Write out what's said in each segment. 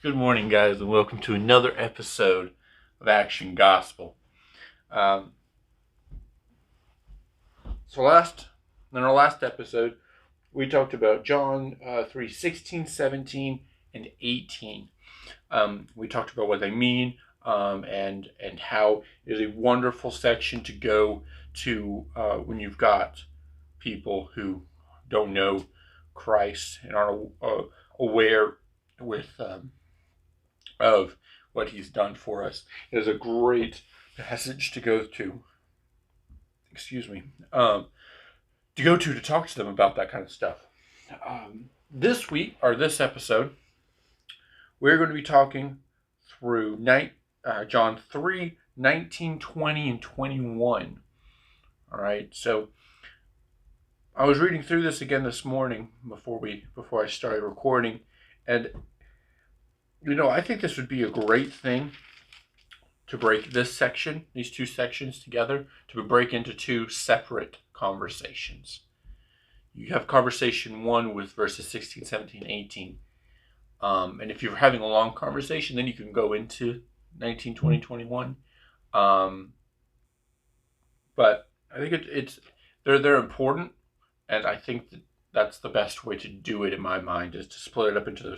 Good morning, guys, and welcome to another episode of Action Gospel. In our last episode, we talked about John 3:16, 17, and 18. We talked about what they mean and how it is a wonderful section to go to when you've got people who don't know Christ and aren't aware with of what he's done for us. It is a great passage to go to. To talk to them about that kind of stuff. This week, or this episode, we're going to be talking through John 3, 19, 20, and 21. All right, so I was reading through this again this morning before I started recording, and I think this would be a great thing to break these two sections together, to break into two separate conversations. You have conversation 1 with verses 16, 17, 18. And if you're having a long conversation, then you can go into 19, 20, 21. But I think they're important, and I think that's the best way to do it in my mind, is to split it up into the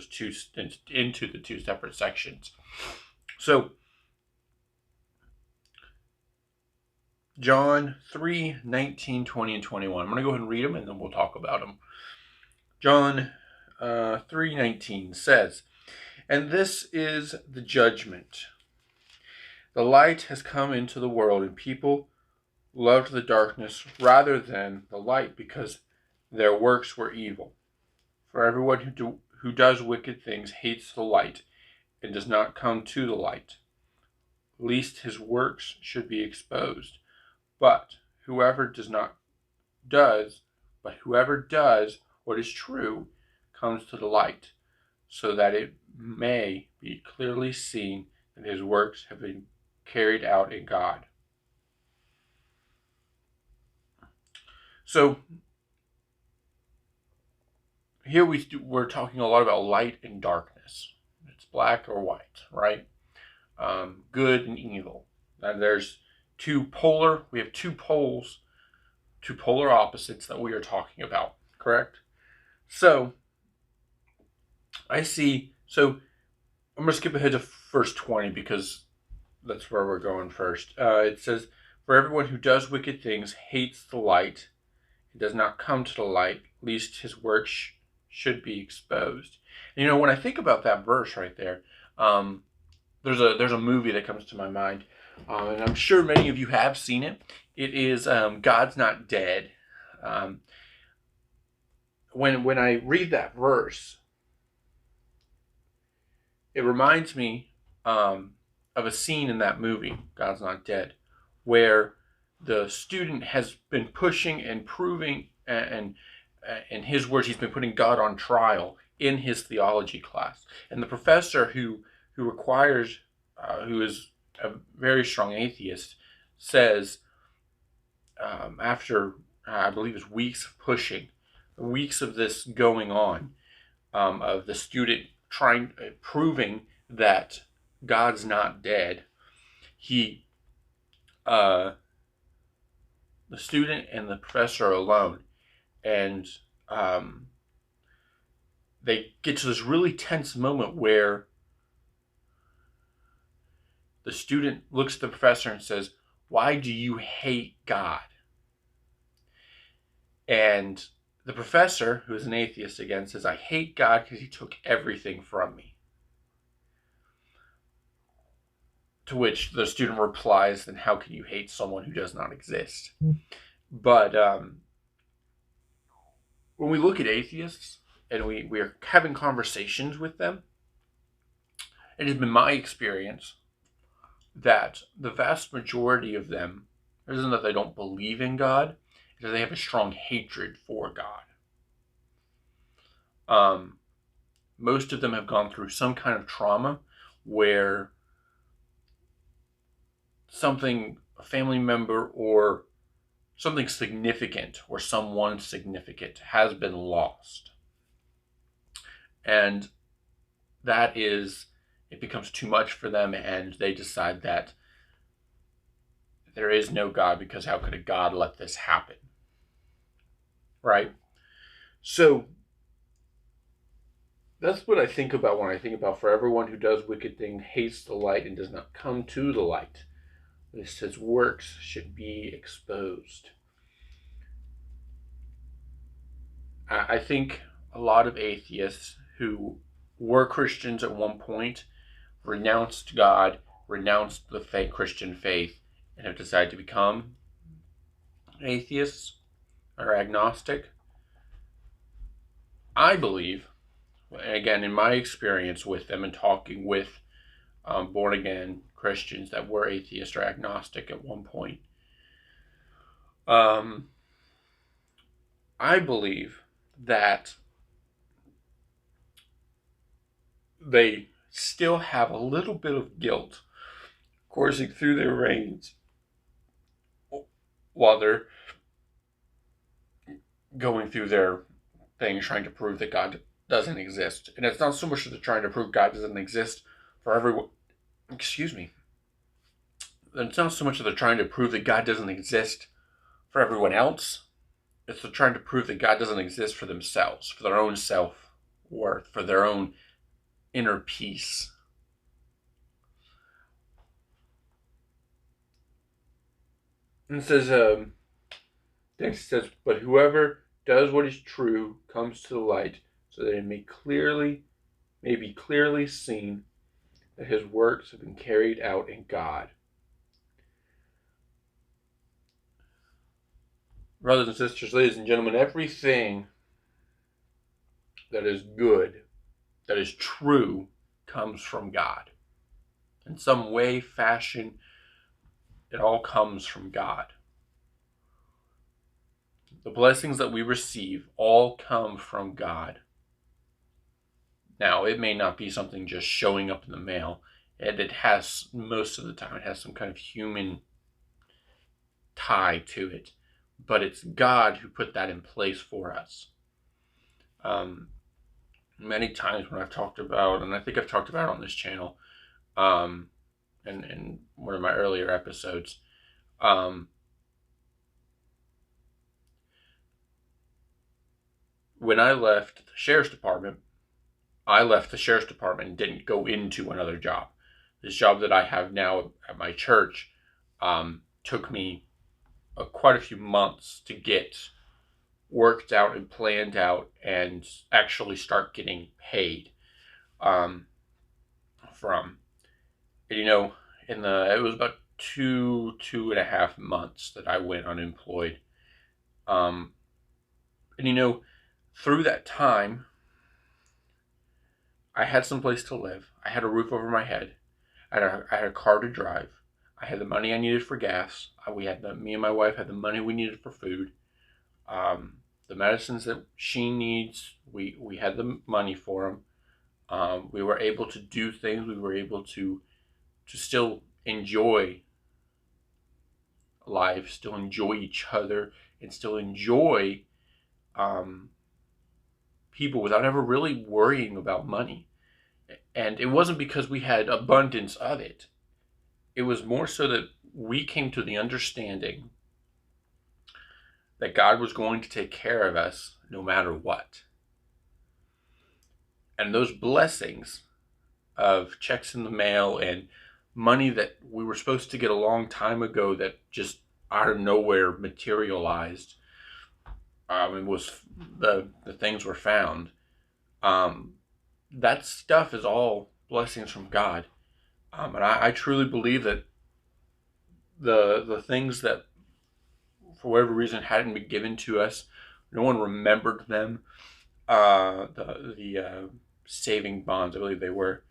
two separate sections. So John 3, 19, 20, and 21. I'm going to go ahead and read them, and then we'll talk about them. John 3:19 says, "And this is the judgment. The light has come into the world, and people loved the darkness rather than the light, because their works were evil. For everyone who does wicked things hates the light and does not come to the light, lest his works should be exposed. But whoever does what is true comes to the light, so that it may be clearly seen that his works have been carried out in God." So here we're talking a lot about light and darkness. It's black or white, right? Good and evil. And there's we have two poles, two polar opposites that we are talking about, correct? So I'm going to skip ahead to verse 20 because that's where we're going first. It says, "For everyone who does wicked things hates the light. He does not come to the light, lest his works should be exposed." And, when I think about that verse right there, there's a movie that comes to my mind, and I'm sure many of you have seen it. It is God's Not Dead. When I read that verse, it reminds me of a scene in that movie, God's Not Dead, where the student has been pushing and proving, and in his words, he's been putting God on trial in his theology class. And the professor who is a very strong atheist, says, after I believe it's weeks of pushing, weeks of this going on, of the student proving that God's not dead, the student and the professor are alone, and they get to this really tense moment where the student looks at the professor and says, "Why do you hate God?" And the professor, who is an atheist again, says, "I hate God because he took everything from me." To which the student replies, "Then how can you hate someone who does not exist?" But when we look at atheists and we are having conversations with them, it has been my experience that the vast majority of them, isn't that they don't believe in God, it's that they have a strong hatred for God. Most of them have gone through some kind of trauma where a family member or something significant or someone significant has been lost. And that is it becomes too much for them, and they decide that there is no God, because how could a God let this happen? Right? So that's what I think about when I think about, for everyone who does wicked things, hates the light, and does not come to the light, lest his works should be exposed. I think a lot of atheists who were Christians at one point renounced God, renounced the fake Christian faith, and have decided to become atheists or agnostic. I believe, again, in my experience with them and talking with born again Christians that were atheist or agnostic at one point, I believe that they still have a little bit of guilt coursing through their veins while they're going through their thing, trying to prove that God doesn't exist. And it's not so much that they're trying to prove God doesn't exist for everyone. Excuse me. It's not so much that they're trying to prove that God doesn't exist for everyone else. It's they're trying to prove that God doesn't exist for themselves, for their own self-worth, for their own inner peace. And it says, next it says, but whoever does what is true comes to the light, so that it may be clearly seen that his works have been carried out in God. Brothers and sisters, ladies and gentlemen, everything that is good, that is true, comes from God. In some way, fashion, it all comes from God. The blessings that we receive all come from God. Now, it may not be something just showing up in the mail, and it has, most of the time, it has some kind of human tie to it, but it's God who put that in place for us. Many times when I've talked about, and I think I've talked about it on this channel, in one of my earlier episodes, when I left the sheriff's department, and didn't go into another job. This job that I have now at my church took me quite a few months to get worked out and planned out and actually start getting paid from. And, it was about 2.5 months that I went unemployed. And through that time, I had some place to live. I had a roof over my head. I had a car to drive. I had the money I needed for gas. Me and my wife had the money we needed for food. The medicines that she needs, we had the money for them. We were able to do things. We were able to still enjoy life, still enjoy each other, and still enjoy people without ever really worrying about money. And it wasn't because we had abundance of it. It was more so that we came to the understanding that God was going to take care of us no matter what. And those blessings of checks in the mail and money that we were supposed to get a long time ago that just out of nowhere materialized, the things were found. That stuff is all blessings from God. And I truly believe that the things that for whatever reason hadn't been given to us, no one remembered them. The saving bonds, I believe they were.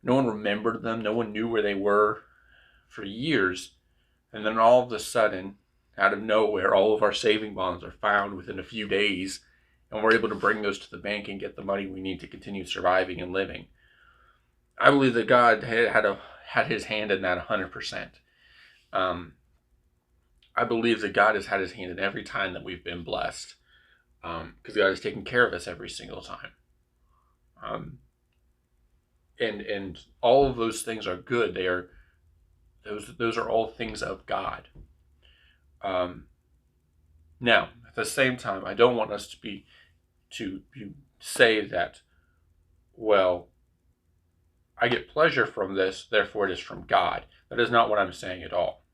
No one remembered them. No one knew where they were for years. And then all of a sudden, out of nowhere, all of our saving bonds are found within a few days. And we're able to bring those to the bank and get the money we need to continue surviving and living. I believe that God had his hand in that 100%. I believe that God has had his hand in every time that we've been blessed. Because God has taken care of us every single time. and all of those things are good. They are those are all things of God. Um, Now, at the same time, I don't want us to say that, well, I get pleasure from this, therefore it is from God. That is not what I'm saying at all.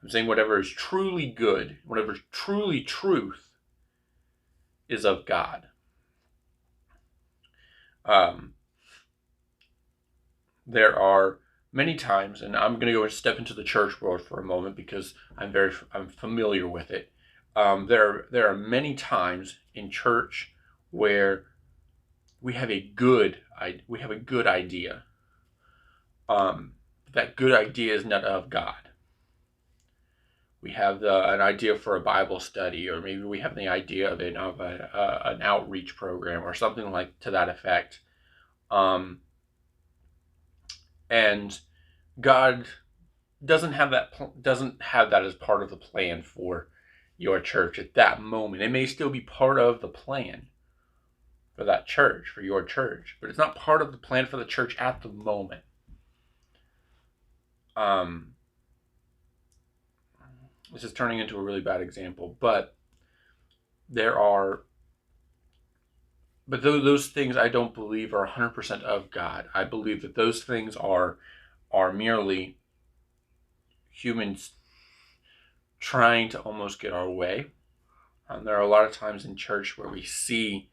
I'm saying whatever is truly good, whatever is truly truth, is of God. Um, there are many times, and I'm going to go and step into the church world for a moment because I'm familiar with it. There are many times in church where we have a good idea. Um, that good idea is not of God. We have an idea for a Bible study, or maybe we have the idea of an outreach program or something like to that effect. And God doesn't have that as part of the plan for your church at that moment. It may still be part of the plan for that church, for your church, but it's not part of the plan for the church at the moment. This is turning into a really bad example, but those things I don't believe are 100% of God. I believe that those things are merely humans trying to almost get our way. There are a lot of times in church where we see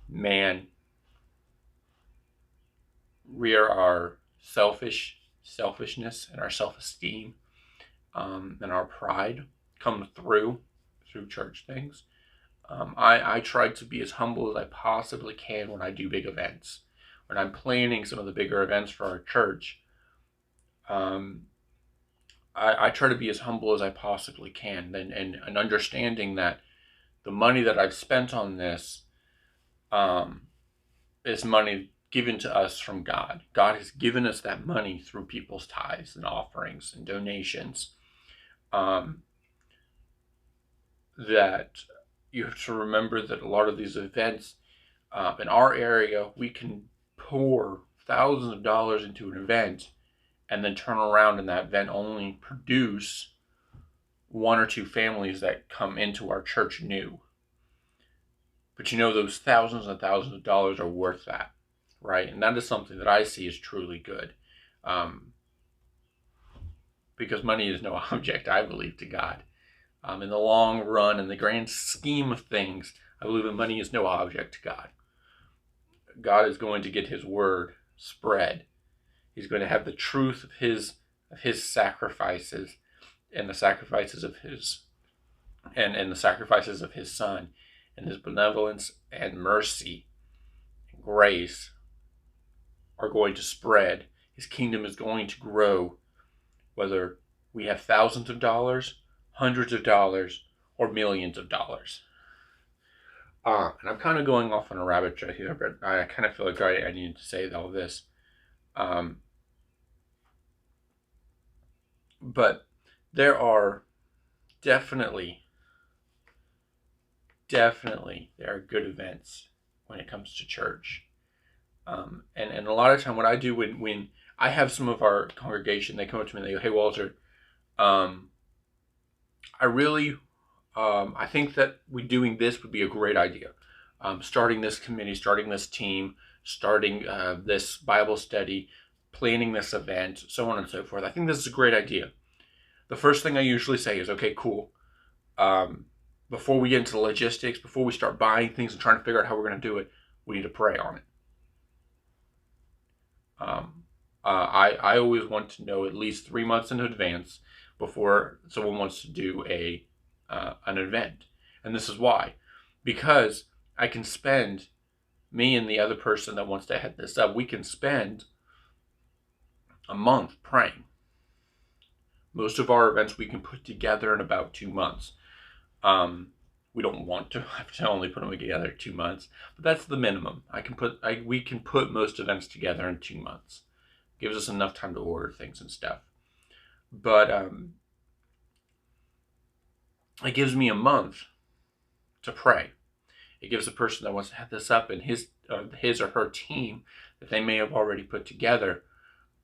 man rear our selfishness and our self-esteem and our pride come through church things. I try to be as humble as I possibly can when I do big events. When I'm planning some of the bigger events for our church, I try to be as humble as I possibly can, and understanding that the money that I've spent on this is money given to us from God. God has given us that money through people's tithes and offerings and donations. That you have to remember that a lot of these events in our area, we can pour thousands of dollars into an event and then turn around and that event only produce one or two families that come into our church new. But those thousands and thousands of dollars are worth that, right? And that is something that I see as truly good. Because money is no object, I believe, to God. In the long run, in the grand scheme of things, I believe that money is no object to God. God is going to get his word spread. He's going to have the truth of his sacrifices and the sacrifices of his and the sacrifices of his son, and his benevolence and mercy and grace are going to spread. His kingdom is going to grow, whether we have thousands of dollars, hundreds of dollars, or millions of dollars. And I'm kind of going off on a rabbit trail here, but I kind of feel like I need to say all this. But there are definitely there are good events when it comes to church. And a lot of time what I do when I have some of our congregation, they come up to me and they go, "Hey, Walter, I think that doing this would be a great idea. Starting this committee, starting this team, starting this Bible study, planning this event, so on and so forth. I think this is a great idea." The first thing I usually say is, "Okay, cool. Before we get into the logistics, before we start buying things and trying to figure out how we're going to do it, we need to pray on it." I always want to know at least 3 months in advance before someone wants to do an event. And this is why. Because I can spend, me and the other person that wants to head this up, we can spend a month praying. Most of our events we can put together in about 2 months. We don't want to have to only put them together 2 months, but that's the minimum. We can put most events together in 2 months. Gives us enough time to order things and stuff. But it gives me a month to pray. It gives the person that wants to head this up and his or her team that they may have already put together,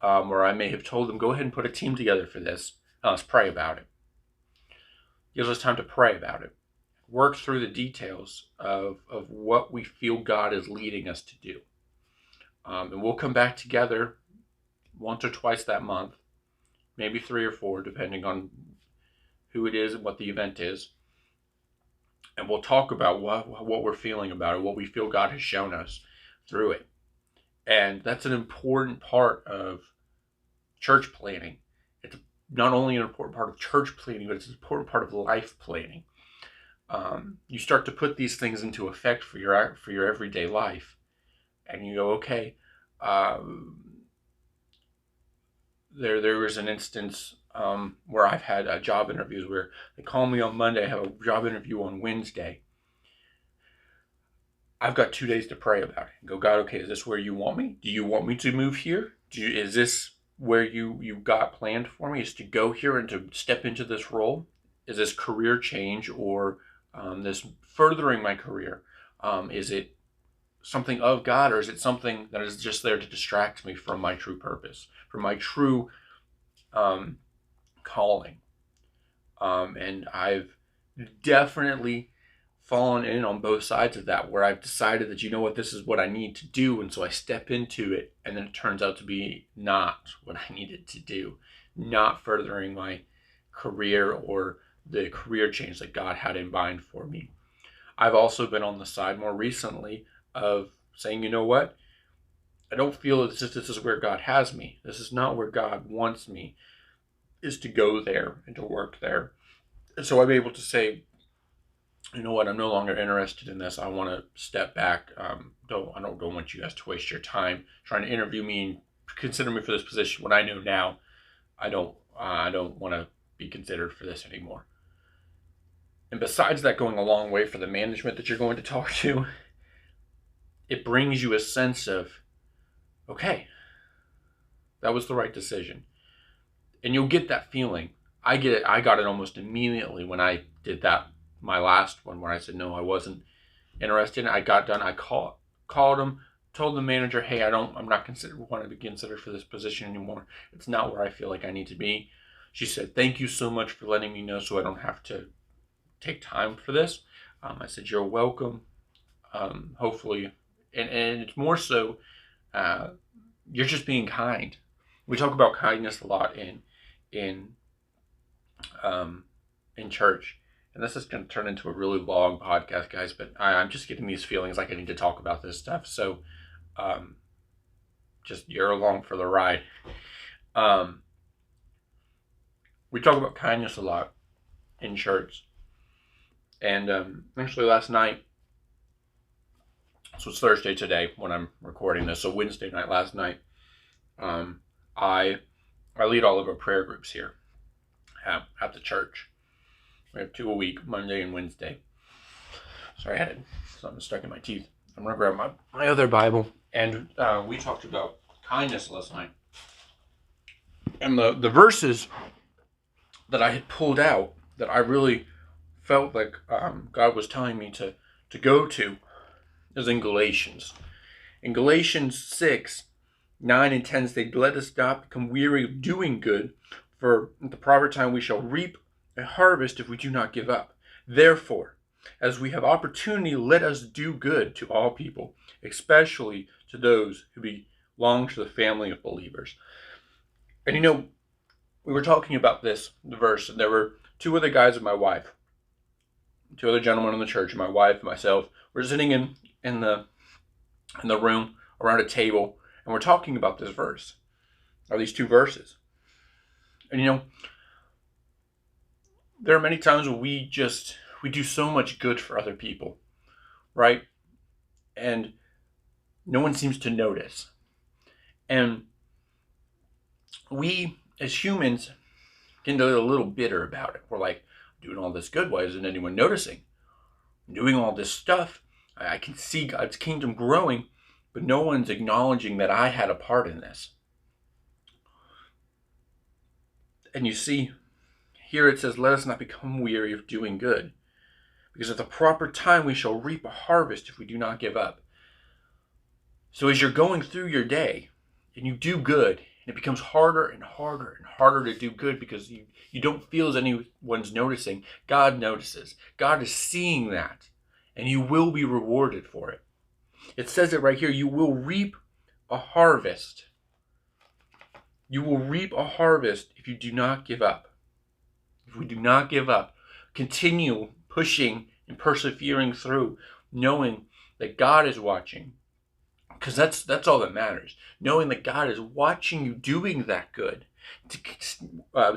or I may have told them, go ahead and put a team together for this. Let's pray about it. It gives us time to pray about it. Work through the details of what we feel God is leading us to do. And we'll come back together once or twice that month, maybe 3 or 4, depending on who it is and what the event is. And we'll talk about what we're feeling about it, what we feel God has shown us through it. And that's an important part of church planning. It's not only an important part of church planning, but it's an important part of life planning. You start to put these things into effect for your everyday life, and you go, okay. There was an instance where I've had job interviews where they call me on Monday, I have a job interview on Wednesday. I've got 2 days to pray about it. And go, God, okay, is this where you want me? Do you want me to move here? Is this where you got planned for me, is to go here and to step into this role? Is this career change or this furthering my career? Is it something of God, or is it something that is just there to distract me from my true purpose, from my true calling? And I've definitely fallen in on both sides of that, where I've decided that, you know what, this is what I need to do, and so I step into it, and then it turns out to be not what I needed to do, not furthering my career or the career change that God had in mind for me. I've also been on the side more recently of saying, you know what, I don't feel as if this is where God has me. This is not where God wants me, is to go there and to work there. And so I'm able to say, you know what, I'm no longer interested in this. I want to step back. I don't want you guys to waste your time trying to interview me and consider me for this position when I know now I don't want to be considered for this anymore. And besides that going a long way for the management that you're going to talk to, it brings you a sense of, okay, that was the right decision. And you'll get that feeling. I get it. I got it almost immediately when I did that, my last one, where I said, no, I wasn't interested. I got done. I called him, told the manager, hey, I'm not want to be considered for this position anymore. It's not where I feel like I need to be. She said, thank you so much for letting me know so I don't have to take time for this. I said, you're welcome. Hopefully, and it's more so, you're just being kind. We talk about kindness a lot in church, and this is going to turn into a really long podcast, guys. But I'm just getting these feelings like I need to talk about this stuff. So, just you're along for the ride. We talk about kindness a lot in church. And actually last night, so it's Thursday today when I'm recording this, so Wednesday night, last night, I lead all of our prayer groups here at the church. We have 2 a week, Monday and Wednesday. Sorry, I had something stuck in my teeth. I'm going to grab my other Bible. And we talked about kindness last night. And the verses that I had pulled out that I really felt like God was telling me to go to is in Galatians. In Galatians 6, 9 and 10 say, let us not become weary of doing good, for at the proper time we shall reap a harvest if we do not give up. Therefore, as we have opportunity, let us do good to all people, especially to those who belong to the family of believers. And you know, we were talking about the verse, and there were 2 other guys and my wife. 2 other gentlemen in the church, my wife and myself, were sitting in the room around a table, and we're talking about this verse, or these 2 verses. And you know, there are many times when we do so much good for other people, right? And no one seems to notice. And we, as humans, get a little bitter about it. We're like, doing all this good, why isn't anyone noticing? I'm doing all this stuff, I can see God's kingdom growing, but no one's acknowledging that I had a part in this. And you see, here it says, let us not become weary of doing good. because at the proper time we shall reap a harvest if we do not give up. So as you're going through your day and you do good, and it becomes harder and harder and harder to do good because you don't feel as anyone's noticing, God notices. God is seeing that, and you will be rewarded for it. It says it right here, you will reap a harvest. You will reap a harvest if you do not give up. If we do not give up, continue pushing and persevering through, knowing that God is watching. Because that's all that matters. Knowing that God is watching you doing that good,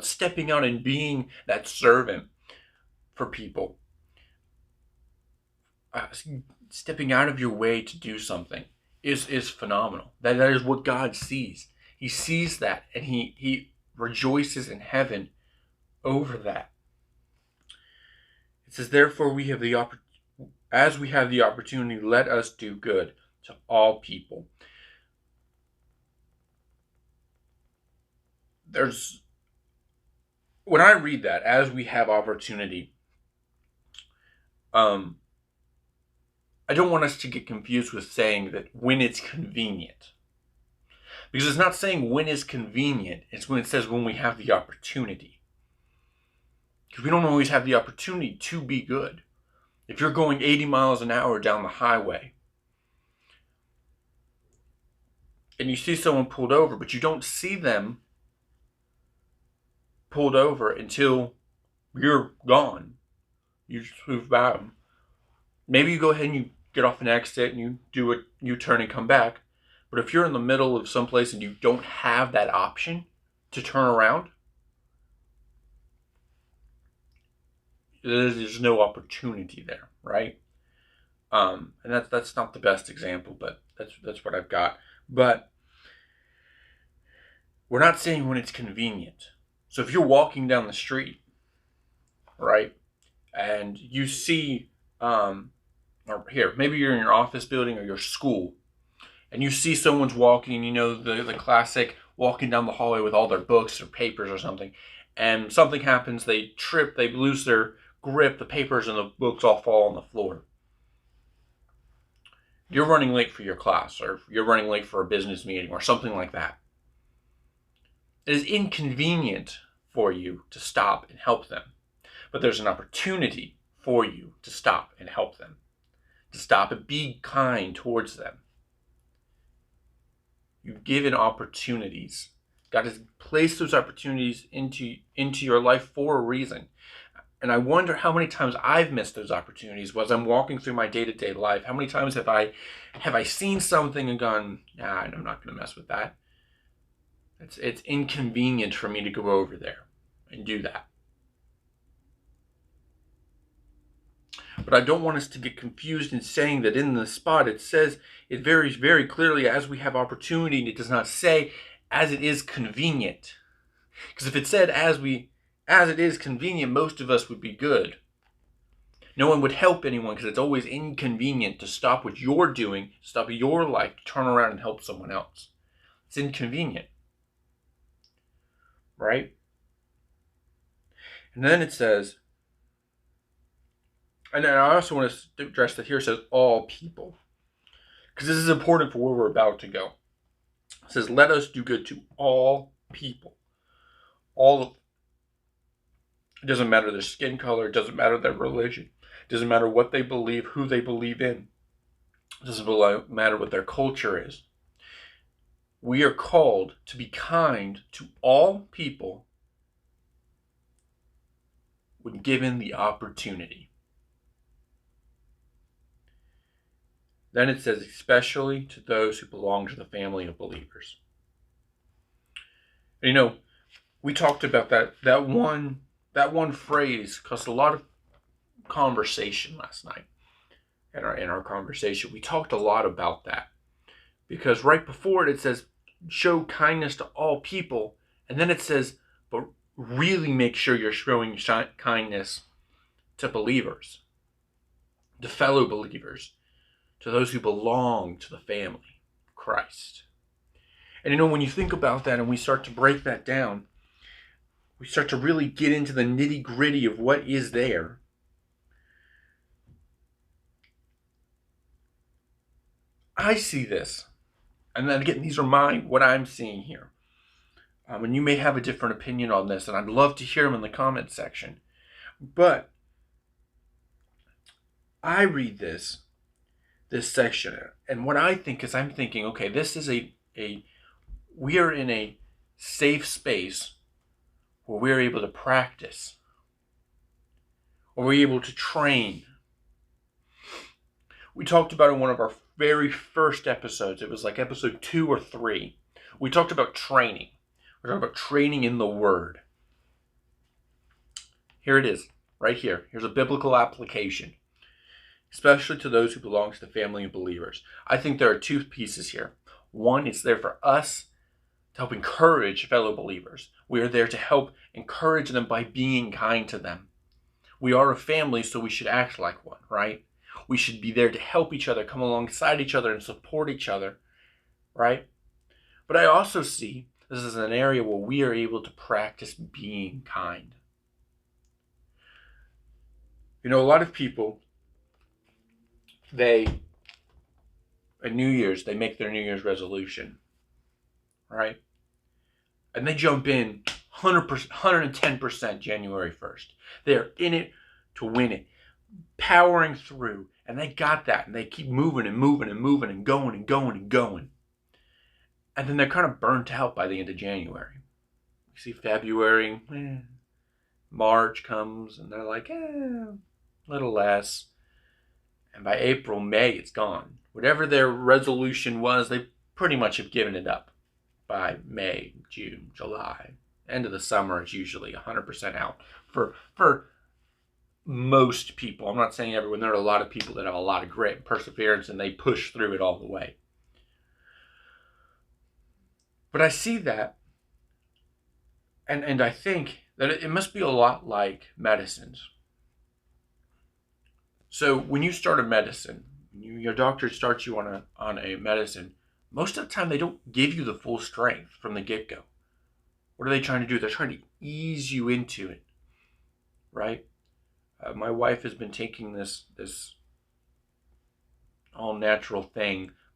stepping out and being that servant for people, stepping out of your way to do something is phenomenal. That is what God sees. He sees that, and he rejoices in heaven over that. It says, therefore we have as we have the opportunity, let us do good to all people. When I read that, as we have opportunity, I don't want us to get confused with saying that when it's convenient. Because it's not saying when is convenient, it's when it says when we have the opportunity. Because we don't always have the opportunity to be good. If you're going 80 miles an hour down the highway, and you see someone pulled over, but you don't see them pulled over until you're gone. You just move by them. Maybe you go ahead and you get off an exit and you do a U-turn and come back. But if you're in the middle of someplace and you don't have that option to turn around, there's no opportunity there, right? And that's not the best example, but that's what I've got. But we're not saying when it's convenient. So if you're walking down the street, right, and you see, or here, maybe you're in your office building or your school, and you see someone's walking, the classic walking down the hallway with all their books or papers or something, and something happens, they trip, they lose their grip, the papers and the books all fall on the floor. You're running late for your class, or you're running late for a business meeting or something like that. It is inconvenient for you to stop and help them. But there's an opportunity for you to stop and help them. To stop and be kind towards them. You've given opportunities. God has placed those opportunities into your life for a reason. And I wonder how many times I've missed those opportunities as I'm walking through my day-to-day life. How many times have I seen something and gone, I'm not going to mess with that. It's inconvenient for me to go over there and do that. But I don't want us to get confused in saying that in the spot it says, it varies very clearly as we have opportunity, and it does not say as it is convenient. Because if it said as it is convenient, most of us would be good. No one would help anyone because it's always inconvenient to stop what you're doing, stop your life, to turn around and help someone else. It's inconvenient. Right? And then it says, and then I also want to address that here it says all people. Because this is important for where we're about to go. It says, let us do good to all people. It doesn't matter their skin color. It doesn't matter their religion. It doesn't matter what they believe, who they believe in. It doesn't matter what their culture is. We are called to be kind to all people when given the opportunity. Then it says, especially to those who belong to the family of believers. We talked about that one phrase caused a lot of conversation last night. In our conversation, we talked a lot about that. Because right before it says, show kindness to all people. And then it says, but really make sure you're showing kindness to believers, to fellow believers, to those who belong to the family of Christ. And when you think about that and we start to break that down, we start to really get into the nitty-gritty of what is there. I see this, and then again, these are what I'm seeing here. And you may have a different opinion on this, and I'd love to hear them in the comments section. But I read this section, and what I think is, I'm thinking, okay, this is we are in a safe space where we're able to practice, or we're able to train. We talked about in one of our very first episodes, it was like episode 2 or 3, we talked about training. We're talking about training in the Word. Here it is, right here. Here's a biblical application, especially to those who belong to the family of believers. I think there are 2 pieces here. One, it's there for us to help encourage fellow believers. We are there to help encourage them by being kind to them. We are a family, so we should act like one, right? We should be there to help each other, come alongside each other, and support each other, right? But I also see this is an area where we are able to practice being kind. You know, a lot of people, at New Year's, they make their New Year's resolution, right? And they jump in 100%, 110% January 1st. They're in it to win it, powering through, and they got that, and they keep moving and moving and moving and going and going and going. And then they're kind of burnt out by the end of January. You see February, March comes, and they're like, a little less. And by April, May, it's gone. Whatever their resolution was, they pretty much have given it up by May, June, July. End of the summer, it's usually 100% out. For most people, I'm not saying everyone, there are a lot of people that have a lot of grit and perseverance, and they push through it all the way. But I see that, and I think that it must be a lot like medicines. So when you start a medicine, your doctor starts you on a medicine, most of the time they don't give you the full strength from the get-go. What are they trying to do? They're trying to ease you into it, right? My wife has been taking this all-natural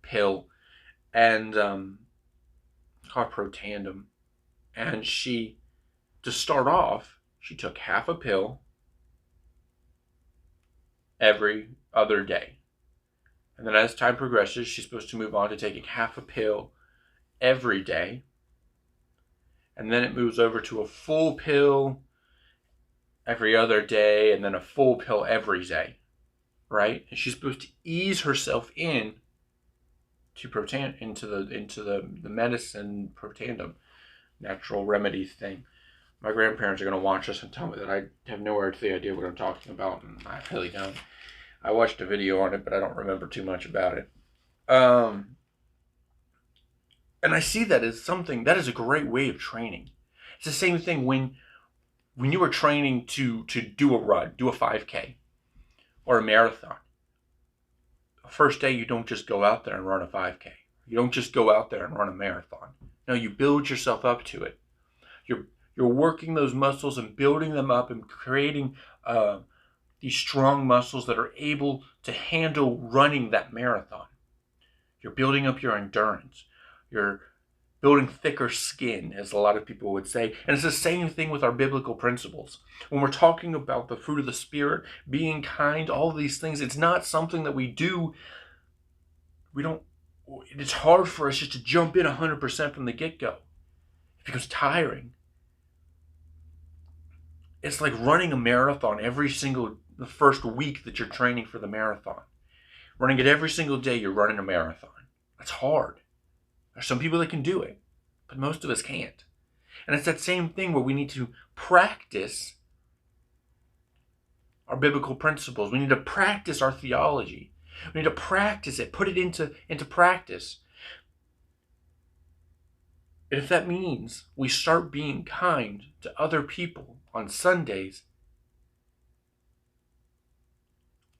pill, and called Protandim. And to start off, she took half a pill every other day. And then as time progresses, she's supposed to move on to taking half a pill every day. And then it moves over to a full pill every other day, and then a full pill every day, right? And she's supposed to ease herself into the medicine Protandim, natural remedy thing. My grandparents are going to watch this and tell me that I have no earthly idea what I'm talking about, and I really don't. I watched a video on it, but I don't remember too much about it. And I see that as something that is a great way of training. It's the same thing when you are training to do a run, do a 5K or a marathon. The first day, you don't just go out there and run a 5K. You don't just go out there and run a marathon. No, you build yourself up to it. You're working those muscles and building them up and creating these strong muscles that are able to handle running that marathon. You're building up your endurance. You're building thicker skin, as a lot of people would say. And it's the same thing with our biblical principles. When we're talking about the fruit of the Spirit, being kind, all of these things, it's not something that we do. It's hard for us just to jump in 100% from the get-go. It becomes tiring. It's like running a marathon the first week that you're training for the marathon. Running it every single day, you're running a marathon. That's hard. There's some people that can do it, but most of us can't. And it's that same thing where we need to practice our biblical principles. We need to practice our theology. We need to practice it, put it into practice. And if that means we start being kind to other people on Sundays,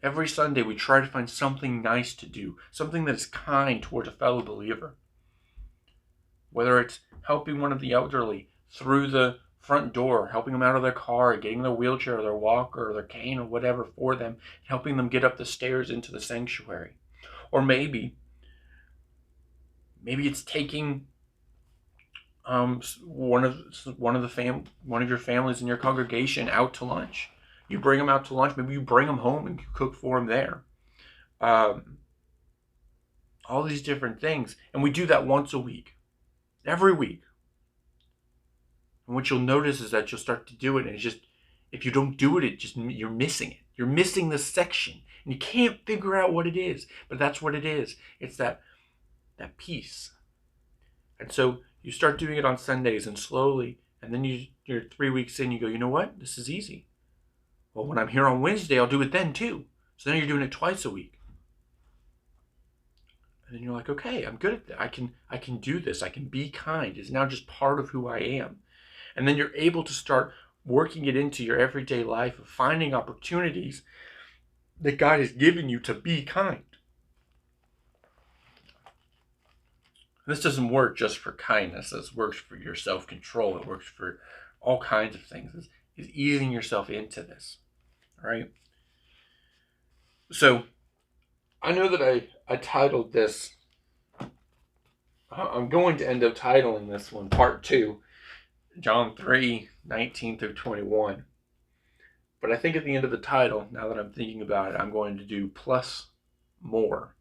every Sunday we try to find something nice to do, something that is kind towards a fellow believer. Whether it's helping one of the elderly through the front door, helping them out of their car, getting their wheelchair or their walker or their cane or whatever for them, helping them get up the stairs into the sanctuary. Or maybe Maybe it's taking one of your families in your congregation out to lunch. You bring them out to lunch. Maybe you bring them home and you cook for them there. All these different things, and we do that once a week, every week. And what you'll notice is that you'll start to do it, and it's just, if you don't do it, you're missing it. You're missing this section, and you can't figure out what it is. But that's what it is. It's that peace. And so you start doing it on Sundays, and slowly, and then you're 3 weeks in, you go, you know what? This is easy. Well, when I'm here on Wednesday, I'll do it then too. So then you're doing it twice a week. And then you're like, okay, I'm good at that. I can do this. I can be kind. It's now just part of who I am. And then you're able to start working it into your everyday life of finding opportunities that God has given you to be kind. This doesn't work just for kindness. This works for your self-control. It works for all kinds of things. It's easing yourself into this, right? So I know that I titled this, I'm going to end up titling this one Part 2, John 3:19 through 21. But I think at the end of the title, now that I'm thinking about it, I'm going to do plus more.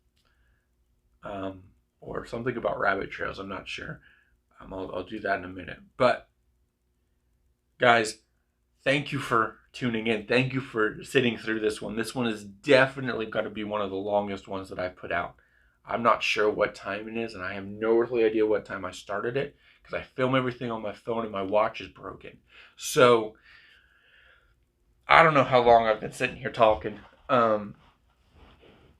Or something about rabbit trails. I'm not sure. I'll do that in a minute. But guys, thank you for tuning in. Thank you for sitting through this one. This one is definitely going to be one of the longest ones that I've put out. I'm not sure what time it is, and I have no earthly idea what time I started it, because I film everything on my phone and my watch is broken. So I don't know how long I've been sitting here talking.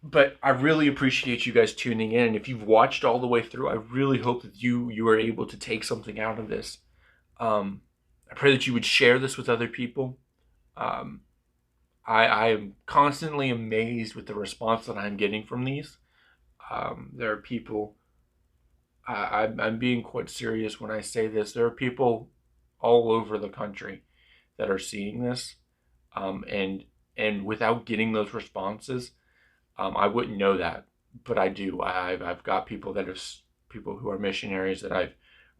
But I really appreciate you guys tuning in. And if you've watched all the way through, I really hope that you are able to take something out of this. I pray that you would share this with other people. I am constantly amazed with the response that I'm getting from these. There are people, I'm being quite serious when I say this. There are people all over the country that are seeing this. And without getting those responses, I wouldn't know that, but I do. I've got people who are missionaries that I've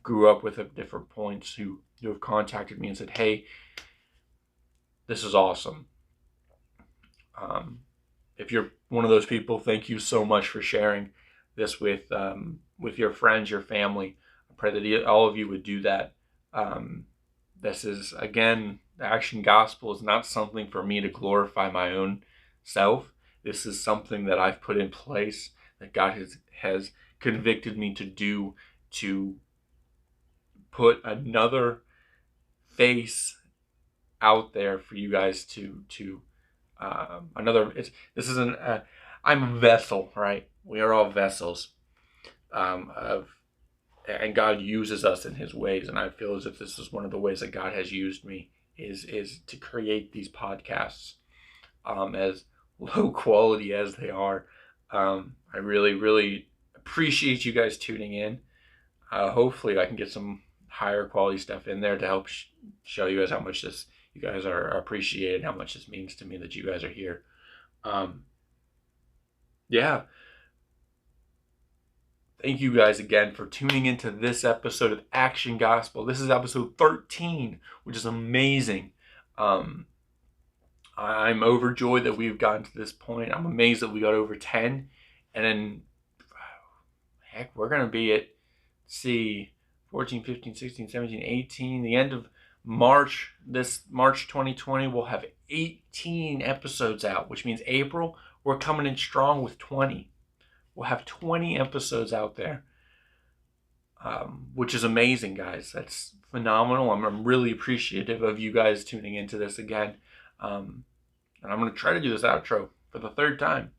grew up with at different points who have contacted me and said, hey, this is awesome. If you're one of those people, thank you so much for sharing this with your friends, your family. I pray that all of you would do that. This is, again, the Action Gospel is not something for me to glorify my own self. This is something that I've put in place, that God has convicted me to do, to put another face out there for you guys I'm a vessel, right? We are all vessels, and God uses us in his ways. And I feel as if this is one of the ways that God has used me is to create these podcasts, as low quality as they are. I really, really appreciate you guys tuning in. Hopefully I can get some higher quality stuff in there to help show you guys how much you guys are appreciated, how much this means to me that you guys are here. Yeah. Thank you guys again for tuning into this episode of Action Gospel. This is episode 13, which is amazing. I'm overjoyed that we've gotten to this point. I'm amazed that we got over 10. And then, heck, we're going to be at, 14, 15, 16, 17, 18. The end of March, this March 2020, we'll have 18 episodes out, which means April, we're coming in strong with 20. We'll have 20 episodes out there, which is amazing, guys. That's phenomenal. I'm really appreciative of you guys tuning into this again. And I'm going to try to do this outro for the third time.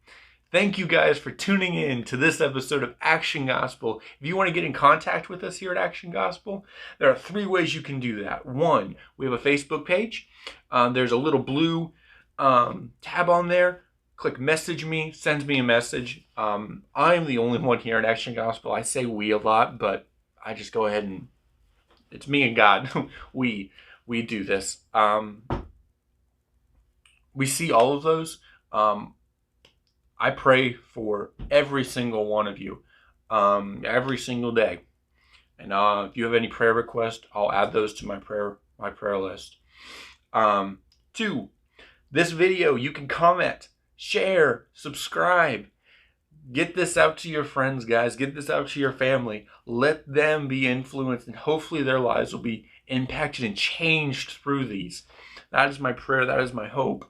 Thank you guys for tuning in to this episode of Action Gospel. If you want to get in contact with us here at Action Gospel, there are 3 ways you can do that. 1, we have a Facebook page. There's a little blue tab on there. Click message me, send me a message. I'm the only one here at Action Gospel. I say we a lot, but I just go ahead and it's me and God. we do this. We see all of those. I pray for every single one of you. every single day. And if you have any prayer requests, I'll add those to my prayer list. 2, this video, you can comment, share, subscribe. Get this out to your friends, guys. Get this out to your family. Let them be influenced, and hopefully their lives will be impacted and changed through these. That is my prayer. That is my hope,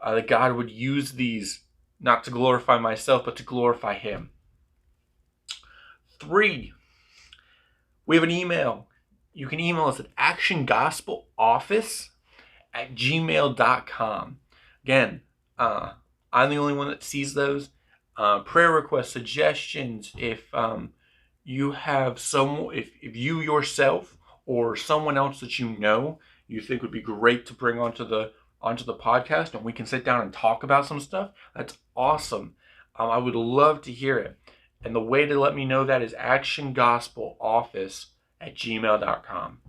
that God would use these not to glorify myself, but to glorify Him. 3, we have an email. You can email us at actiongospeloffice@gmail.com. Again, I'm the only one that sees those. Prayer requests, suggestions. If you have if you yourself or someone else that you know you think would be great to bring onto the podcast, and we can sit down and talk about some stuff, that's awesome. I would love to hear it. And the way to let me know that is actiongospeloffice@gmail.com.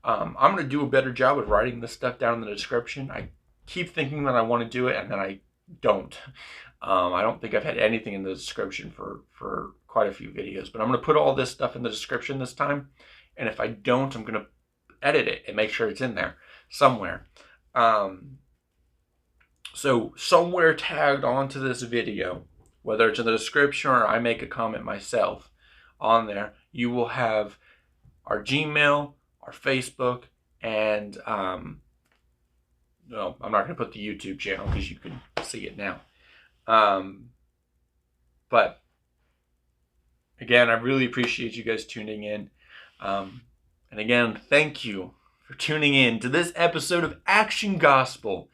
I'm going to do a better job of writing this stuff down in the description. I keep thinking that I want to do it, and then I don't. I don't think I've had anything in the description for quite a few videos, but I'm going to put all this stuff in the description this time. And if I don't, I'm going to edit it and make sure it's in there somewhere. So somewhere tagged onto this video, whether it's in the description or I make a comment myself on there, you will have our Gmail, our Facebook, and no, I'm not going to put the YouTube channel because you can see it now. But again, I really appreciate you guys tuning in. And again, thank you for tuning in to this episode of Action Gospel.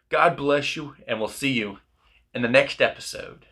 God bless you, and we'll see you in the next episode.